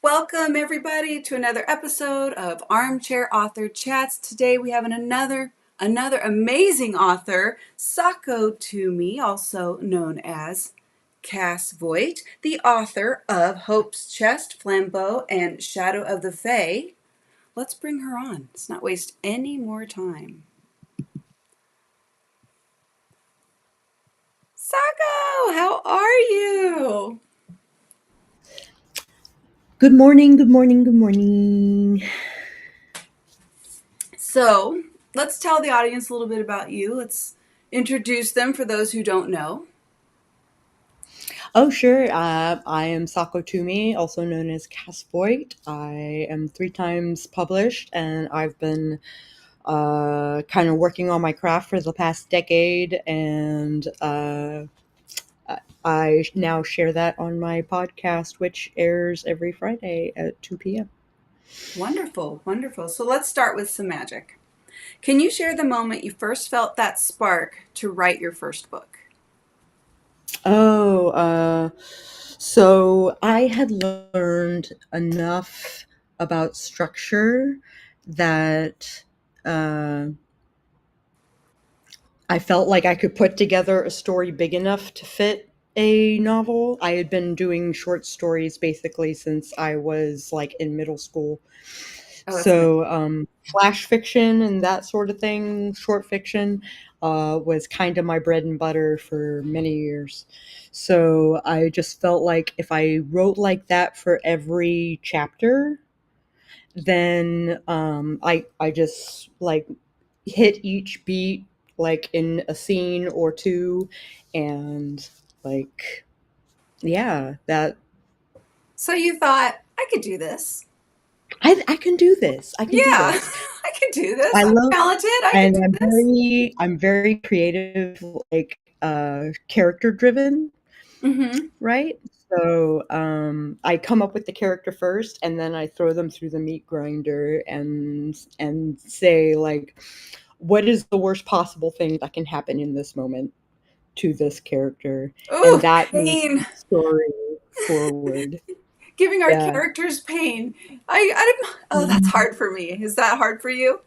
Welcome everybody to another episode of Armchair Author Chats. Today we have another amazing author, Sako Tumi, also known as Voit, the author of HopesChest, Flambeau, and Shadow of the Fae. Let's bring her on. Let's not waste any more time. Sako, how are you? Good morning, good morning, good morning. So, let's tell the audience a little bit about you. Let's introduce them for those who don't know. Oh, sure. I am Sako Tumi, also known as Voit. I am 3 times published, and I've been kind of working on my craft for the past decade, and I now share that on my podcast, which airs every Friday at 2 p.m. Wonderful, wonderful. So let's start with some magic. Can you share the moment you first felt that spark to write your first book? So I had learned enough about structure that I felt like I could put together a story big enough to fit a novel. I had been doing short stories basically since I was like in middle school. Oh, that's amazing. So flash fiction and that sort of thing, short fiction, was kind of my bread and butter for many years. So I just felt like if I wrote like that for every chapter, then I just like hit each beat like in a scene or two, and like yeah, that So you thought, I could do this. I can do this. I can Yeah, do this. I can do this. I I'm love talented. I can and do this. I'm very creative, like character driven, Mm-hmm. right? So I come up with the character first, and then I throw them through the meat grinder and say like, what is the worst possible thing that can happen in this moment to this character, and Ooh, that moves the pain. story forward. Giving our Yeah. characters pain. Oh, that's Mhm. hard for me. Is that hard for you?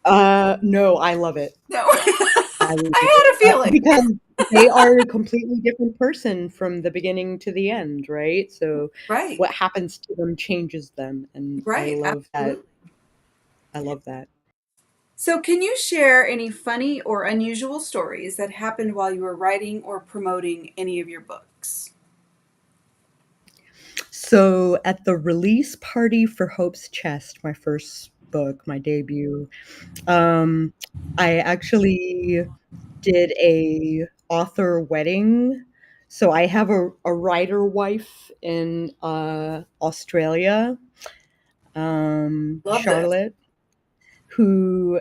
No, I love it. No. I love I it, had a feeling. because they are a completely different person from the beginning to the end, right? So Right, what happens to them changes them, and I right, love that. absolutely. I love that. So, can you share any funny or unusual stories that happened while you were writing or promoting any of your books? So at the release party for HopesChest, my first book, my debut, um, I actually did a author wedding. So I have a writer wife in Australia, Love this. Charlotte, who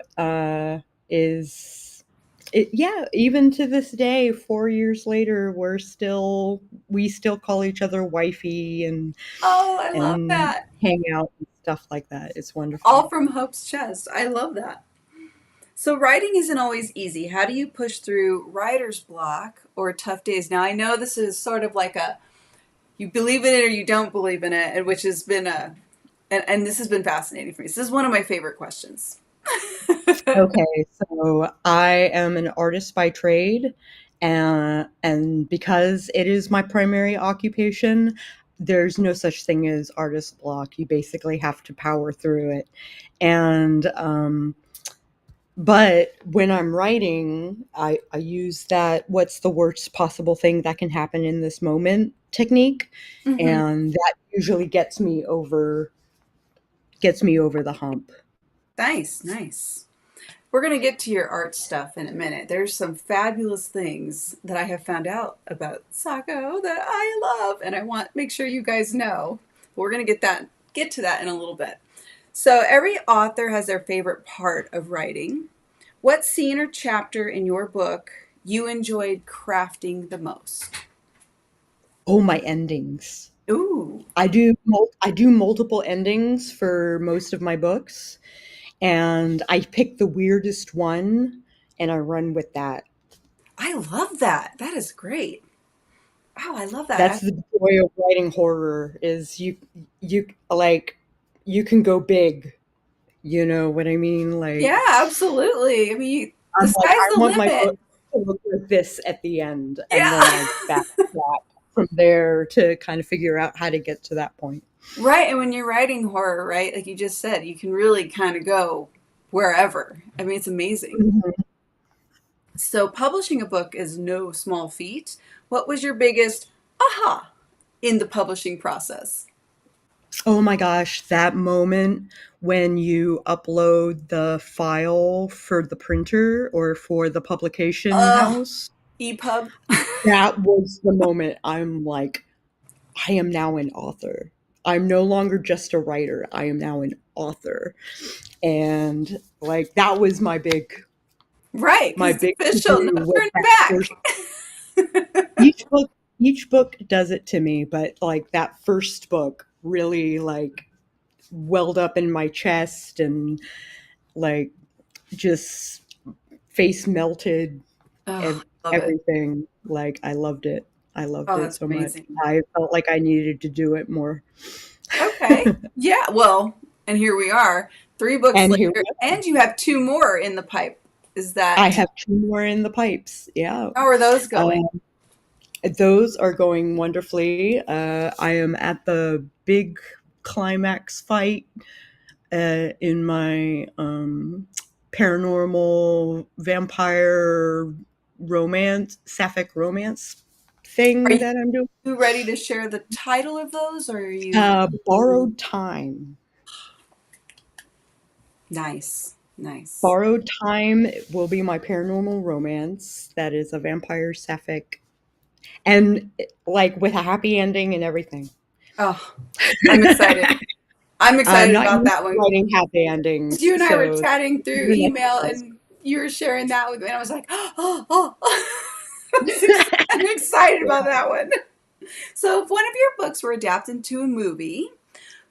is yeah, even to this day, 4 years later, we still call each other wifey Oh, I love and that. hang out and stuff like that. It's wonderful. All from Hope's Chest. I love that. So, writing isn't always easy. How do you push through writer's block or tough days? Now, I know this is sort of like a you believe in it or you don't believe in it, and which has been and this has been fascinating for me. So this is one of my favorite questions. Okay, so I am an artist by trade, and because it is my primary occupation, there's no such thing as artist block. You basically have to power through it. And but when I'm writing, I use that what's the worst possible thing that can happen in this moment technique, Mm-hmm. and that usually gets me over the hump. Nice, nice. We're going to get to your art stuff in a minute. There's some fabulous things that I have found out about Sako that I love, and I want to make sure you guys know. We're going to get to that in a little bit. So every author has their favorite part of writing. What scene or chapter in your book you enjoyed crafting the most? Oh, my endings. Ooh, I do multiple endings for most of my books, and I pick the weirdest one and I run with that. I love that. That is great. Oh, I love that. That's the joy of writing horror is you like you can go big. You know what I mean? Like, Yeah, absolutely. I mean, the I'm like, sky's I the want my limit. book to look like this at the end, and then Yeah. I backtrack from there to kind of figure out how to get to that point. Right. And when you're writing horror, right, like you just said, you can really kind of go wherever. I mean, it's amazing. Mhm. So, publishing a book is no small feat. What was your biggest aha in the publishing process? Oh my gosh, that moment when you upload the file for the printer or for the publication Ugh, house, EPUB. that was the moment I'm like, I am now an author. I'm no longer just a writer. I am now an author. And like that was Right, my because it's big to official. No do was turning that first back. each book each book does it to me, but like that first book really like welled up in my chest and like just face melted Oh, I love it. everything. Like I loved it. I loved Oh, it that's so much. amazing. I felt like I needed to do it more. Okay. Yeah, well, and here we are, 3 books And here later, we are. and you have 2 more in the pipe. Is I that have 2 more in the pipes. Yeah. how are those going? Um, those are going wonderfully. I am at the big climax fight in my paranormal vampire romance, sapphic romance Are thing that I'm doing. you ready to share the title of those, or are you Borrowed Time. nice, nice. Borrowed Time will be my paranormal romance that is a vampire sapphic and like with a happy ending and everything. Oh, I'm excited. I'm I'm excited not about used that to one. whating happy 'Cause endings, you and I were so chatting through the next email, one's and you were sharing that with me, and I was like, "Oh, oh." I'm excited about that one. So, if one of your books were adapted into a movie,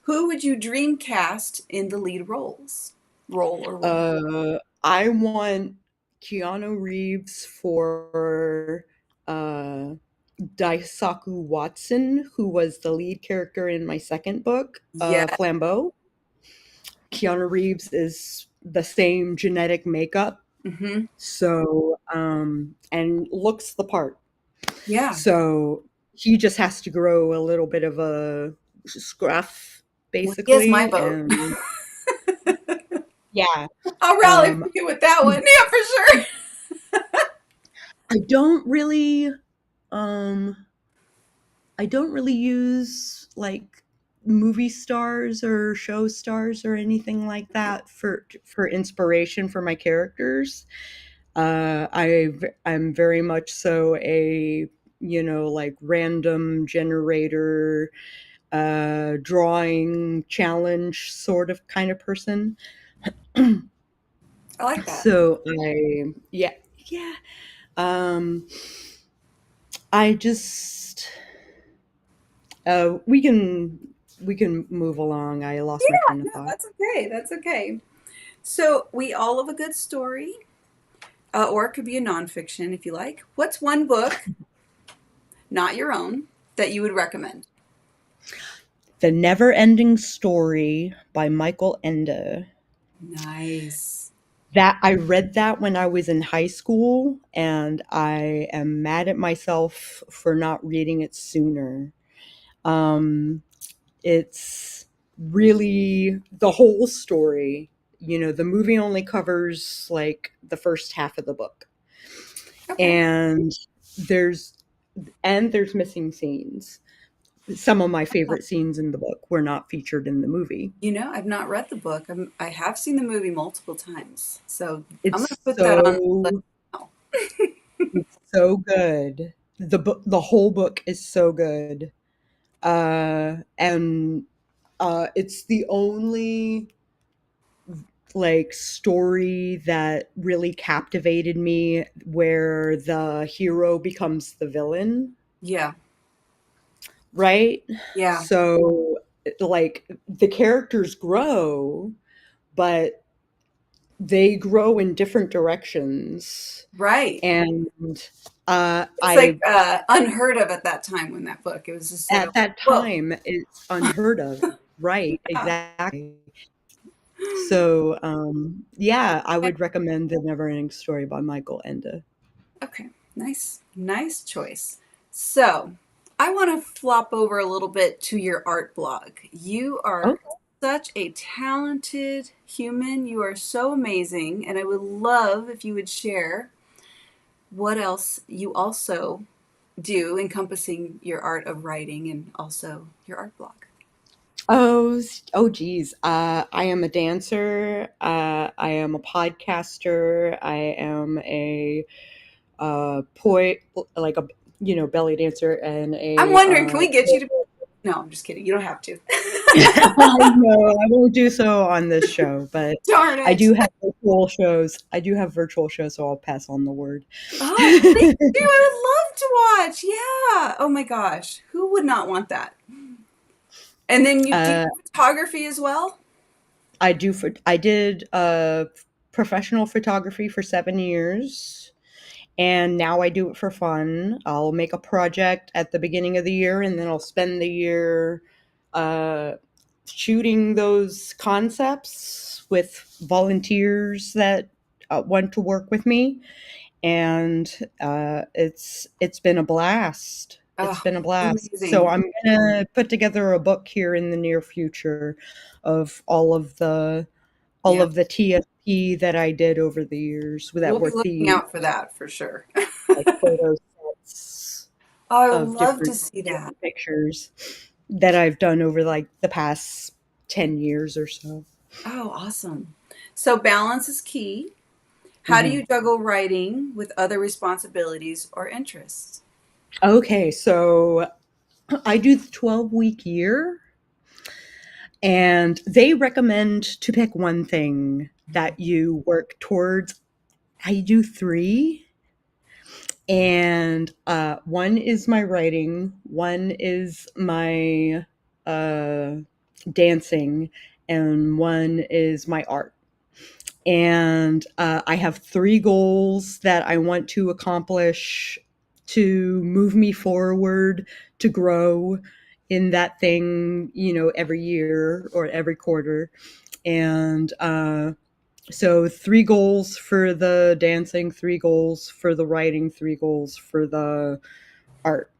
who would you dream cast in the lead roles? Role or role? I want Keanu Reeves for uh, Daisaku Watson, who was the lead character in my second book, Yeah. Flambeau. Keanu Reeves is the same genetic makeup, Hmm. so and looks the part. Yeah. So he just has to grow a little bit of a scruff, Well, he has my basically, vote. and yeah. I'll rally for Um, you with that one. Yeah, for sure. I don't really, um, I don't really use like movie stars or show stars or anything like that for inspiration for my characters. I'm very much so a like random generator drawing challenge sort of kind of person. I like that. So yeah. Um, I just we can move along. I lost my Yeah, train of no, thought. that's okay. That's okay. So, we all love a good story, or it could be a nonfiction if you like. What's one book, not your own, that you would recommend? The Never Ending Story by Michael Ende. Nice. That I read that when I was in high school, and I am mad at myself for not reading it sooner. Um, it's really the whole story. The movie only covers like the first half of the book, Okay. and there's there's missing scenes. Some of my favorite scenes in the book were not featured in the movie. I've not read the book. I have seen the movie multiple times. So I'm going to It's put that on the list so now. it's so good. The whole book is so good. And it's the only like story that really captivated me where the hero becomes the villain, Yeah. right? Yeah. So like the characters grow, but they grow in different directions. Right. And It's like I unheard of at that time when that book. It was just like, At that whoa. time, it's unheard of. Right, Yeah. exactly. So, yeah, I would recommend The Neverending Story by Michael Ende. Okay, nice choice. So, I want to flop over a little bit to your art blog. You are Okay. such a talented human. You are so amazing, and I would love if you would share what else you also do encompassing your art of writing and also your art blog. Oh, geez. I am a dancer. I am a podcaster. I am a poet, like a belly dancer, and I'm a. wondering, can we get you to? No, I'm just kidding. You don't have to. I know I won't do so on this show, but Darn I it. do have virtual shows. I do have virtual shows, so I'll pass on the word. Oh, please do. I would love to watch. Yeah. Oh my gosh. Who would not want that? And then you do uh, photography as well? I did professional photography for 7 years, and now I do it for fun. I'll make a project at the beginning of the year, and then I'll spend the year uh, shooting those concepts with volunteers that want to work with me, and it's been a blast. It's Oh, been a blast. So amazing. I'm gonna put together a book here in the near future of all Yeah. of the TFP that I did over the years that We'll be were looking themed, out for that for sure. like photo sets Oh, I would of love to see that. different pictures that I've done over like the past 10 years or so. Oh, awesome. So balance is key. How do Mhm. you juggle writing with other responsibilities or interests? Okay, so I do the 12-week year, and they recommend to pick one thing that you work towards. I do three, and one is my writing, one is my uh, dancing, and one is my art. And I have three goals that I want to accomplish to move me forward, to grow in that thing, every year or every quarter. And so, three goals for the dancing, three goals for the writing, three goals for the art.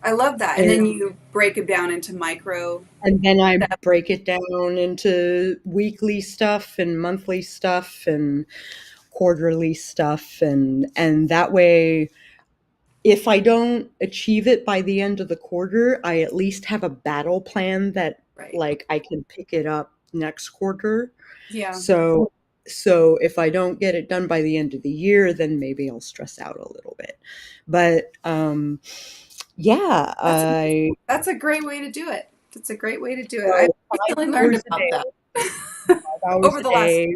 I love that. And And, then you break it down into micro and then I steps. break it down into weekly stuff and monthly stuff and quarterly stuff, and that way, if I don't achieve it by the end of the quarter, I at least have a battle plan that, Right. like, I can pick it up next quarter. Yeah. So if I don't get it done by the end of the year, then maybe I'll stress out a little bit. But yeah, That's I that's a great way to do it. That's a great way to do it. I so recently learned 5 hours a about day, that 5 hours over a the last day,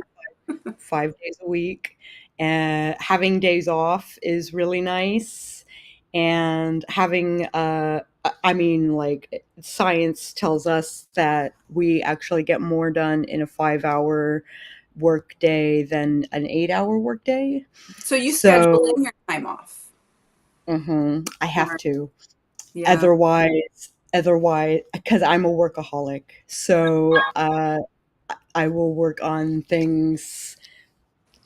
5 days a week. And having days off is really nice. And having, I mean, like, science tells us that we actually get more done in a 5 hour work day than an 8 hour work day. So you schedule So, in your time off. I have Smart. to. Yeah. Otherwise, because I'm a workaholic. So, I will work on things,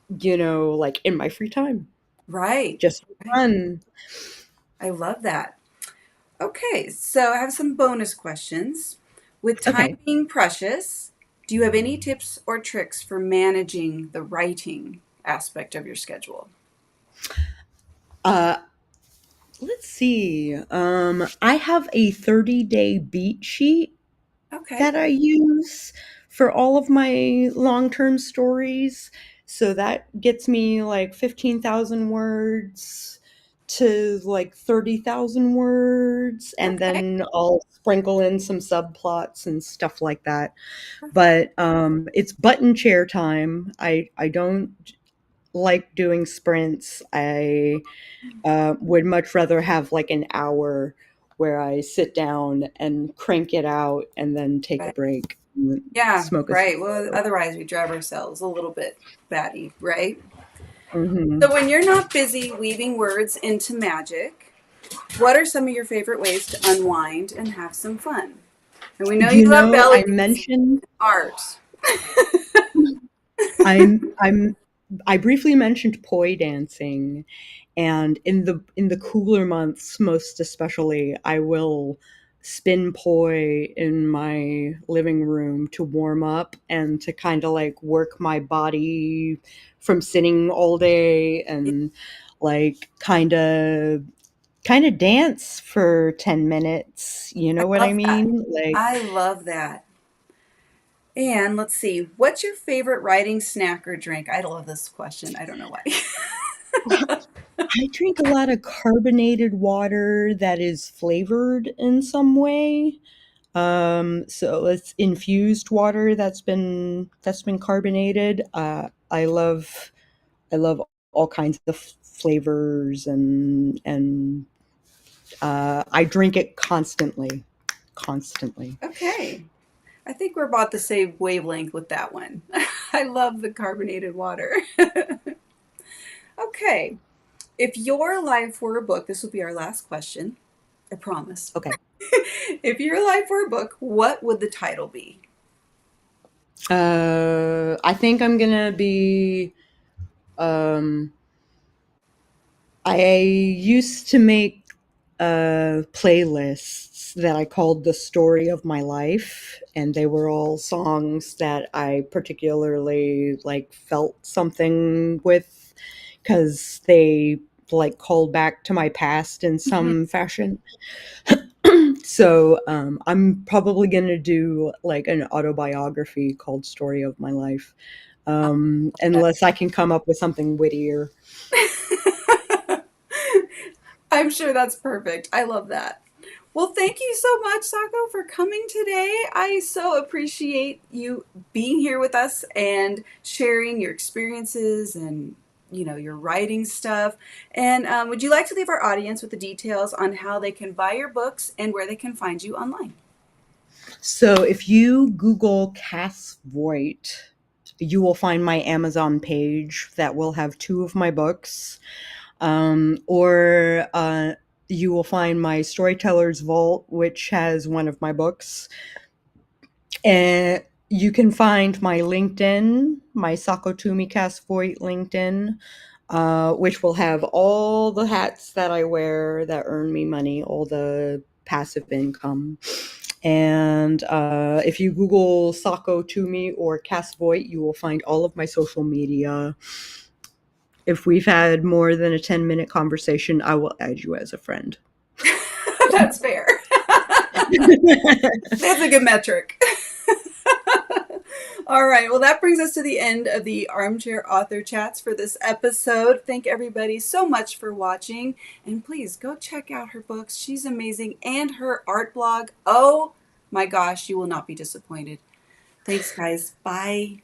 like in my free time, Right. just for Right. fun. I love that. Okay, so I have some bonus questions. With time Okay. being precious, do you have any tips or tricks for managing the writing aspect of your schedule? Uh, let's see. I have a 30-day beat sheet Okay. that I use for all of my long-term stories. So that gets me like 15,000 words to like 30,000 words, and Okay. then I'll sprinkle in some subplots and stuff like that. Perfect. But it's button chair time. I don't like doing sprints. I would much rather have like an hour where I sit down and crank it out and then take a Right. break and Yeah, smoke a right. Well, cigarette. otherwise we drive ourselves a little bit batty, right? Hmm. So when you're not busy weaving words into magic, what are some of your favorite ways to unwind and have some fun? And we know you You love know, belly I dancing, mentioned art. I'm I briefly mentioned poi dancing, and in the cooler months, most especially, I will spin poi in my living room to warm up and to kind of like work my body from sitting all day and like kind of dance for 10 minutes. You I know what I love that. mean? Like I love that. And let's see, what's your favorite writing snack or drink? I love this question. I don't know why. I drink a lot of carbonated water that is flavored in some way. So it's infused water that's been carbonated. I love all kinds of flavors and I drink it constantly, constantly. Okay. I think we're about the same wavelength with that one. I love the carbonated water. Okay. If your life were a book, this will be our last question. I promise. Okay. If your life were a book, what would the title be? I think I'm gonna be. Um, I used to make playlists that I called the story of my life, and they were all songs that I particularly like felt something with because they like called back to my past in Mhm. some fashion. So I'm probably gonna do like an autobiography called Story of My Life, unless I can come up with something wittier. I'm sure that's perfect. I love that. Well, thank you so much, Sako, for coming today. I so appreciate you being here with us and sharing your experiences and your writing stuff. And would you like to leave our audience with the details on how they can buy your books and where they can find you online? So if you Google Cass Voigt, you will find my Amazon page that will have two of my books. Or you will find my Storyteller's Vault, which has one of my books. And you can find my LinkedIn, my Sako Tumi Cass Voigt LinkedIn, which will have all the hats that I wear that earn me money, all the passive income. And if you Google Sako Tumi or Cass Voigt, you will find all of my social media. If we've had more than a 10-minute conversation, I will add you as a friend. That's fair. That's a good metric. All right. Well, that brings us to the end of the Armchair Author Chats for this episode. Thank everybody so much for watching. And please go check out her books. She's amazing. And her art blog. Oh my gosh, you will not be disappointed. Thanks, guys. Bye.